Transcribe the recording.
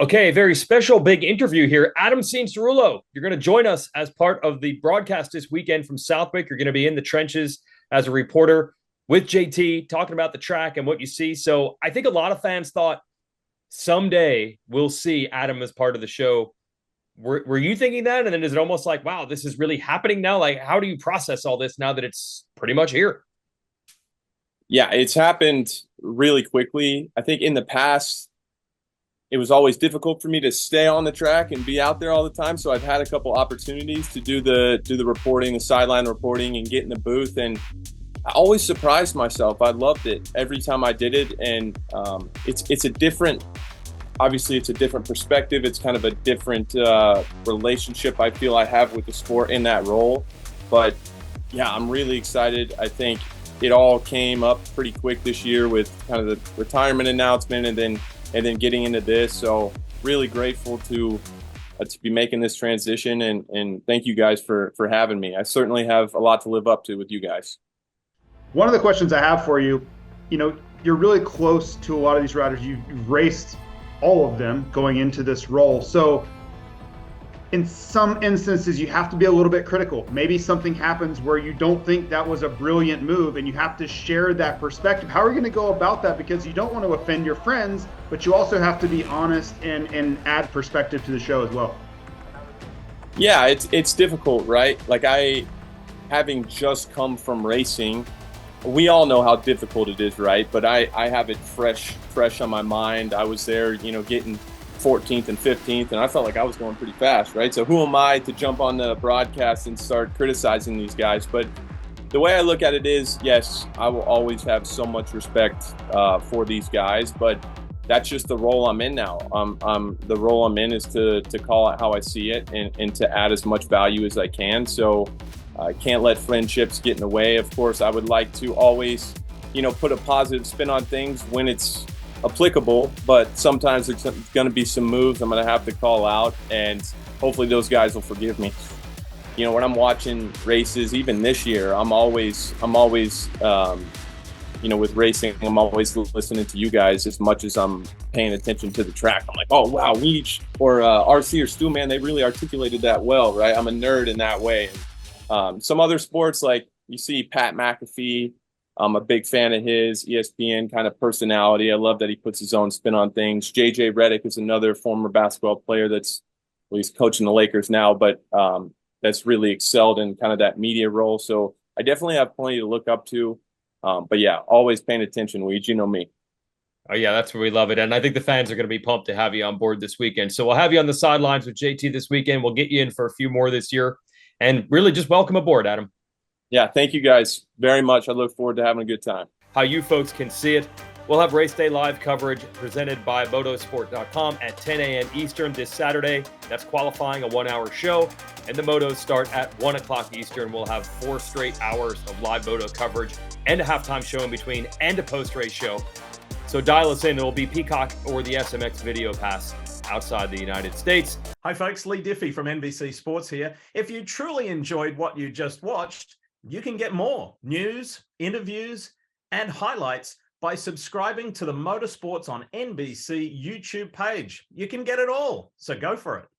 Okay, a very special big interview here. Adam Cianciarulo, you're going to join us as part of the broadcast this weekend from Southwick. You're going to be in the trenches as a reporter with JT, talking about the track and what you see. So I think a lot of fans thought someday we'll see Adam as part of the show. Were you thinking that? And then is it almost like, wow, this is really happening now? Like, how do you process all this now that it's pretty much here? Yeah, it's happened really quickly. I think in the past, it was always difficult for me to stay on the track and be out there all the time. So I've had a couple opportunities to do the reporting, the sideline reporting, and get in the booth. And I always surprised myself. I loved it every time I did it. And it's a different, obviously, it's a different perspective. It's kind of a different relationship I feel I have with the sport in that role. But yeah, I'm really excited. I think it all came up pretty quick this year with kind of the retirement announcement and then getting into this. So really grateful to be making this transition, and thank you guys for having me. I certainly have a lot to live up to with you guys. One of the questions I have for you, you're really close to a lot of these riders. You've raced all of them going into this role. So in some instances, you have to be a little bit critical. Maybe something happens where you don't think that was a brilliant move, and you have to share that perspective. How are you going to go about that? Because you don't want to offend your friends, but you also have to be honest and add perspective to the show as well. Yeah, it's difficult, right? Like having just come from racing, we all know how difficult it is, right? But I have it fresh on my mind. I was there, getting 14th and 15th, and I felt like I was going pretty fast, right? So who am I to jump on the broadcast and start criticizing these guys? But the way I look at it is, yes, I will always have so much respect for these guys, but that's just the role I'm in now. The role I'm in is to call it how I see it and to add as much value as I can. So I can't let friendships get in the way. Of course, I would like to always, put a positive spin on things when it's applicable, but sometimes there's going to be some moves I'm going to have to call out, and hopefully those guys will forgive me. When I'm watching races, even this year, I'm always with racing, I'm always listening to you guys as much as I'm paying attention to the track. I'm like, oh wow, Weech or RC or Stu, man, they really articulated that well, right? I'm a nerd in that way. Some other sports, like you see Pat McAfee, I'm a big fan of his ESPN kind of personality. I love that he puts his own spin on things. JJ Redick is another former basketball player he's coaching the Lakers now, but that's really excelled in kind of that media role. So I definitely have plenty to look up to. But yeah, always paying attention, Weege, you know me. Oh, yeah, that's where we love it. And I think the fans are going to be pumped to have you on board this weekend. So we'll have you on the sidelines with JT this weekend. We'll get you in for a few more this year. And really just welcome aboard, Adam. Yeah, thank you guys very much. I look forward to having a good time. How you folks can see it, we'll have race day live coverage presented by motorsport.com at 10 a.m. Eastern this Saturday. That's qualifying, a 1-hour show. And the motos start at 1 o'clock Eastern. We'll have 4 straight hours of live moto coverage and a halftime show in between and a post-race show. So dial us in. It will be Peacock or the SMX Video Pass outside the United States. Hi folks, Lee Diffie from NBC Sports here. If you truly enjoyed what you just watched, you can get more news, interviews, and highlights by subscribing to the Motorsports on NBC YouTube page. You can get it all, so go for it.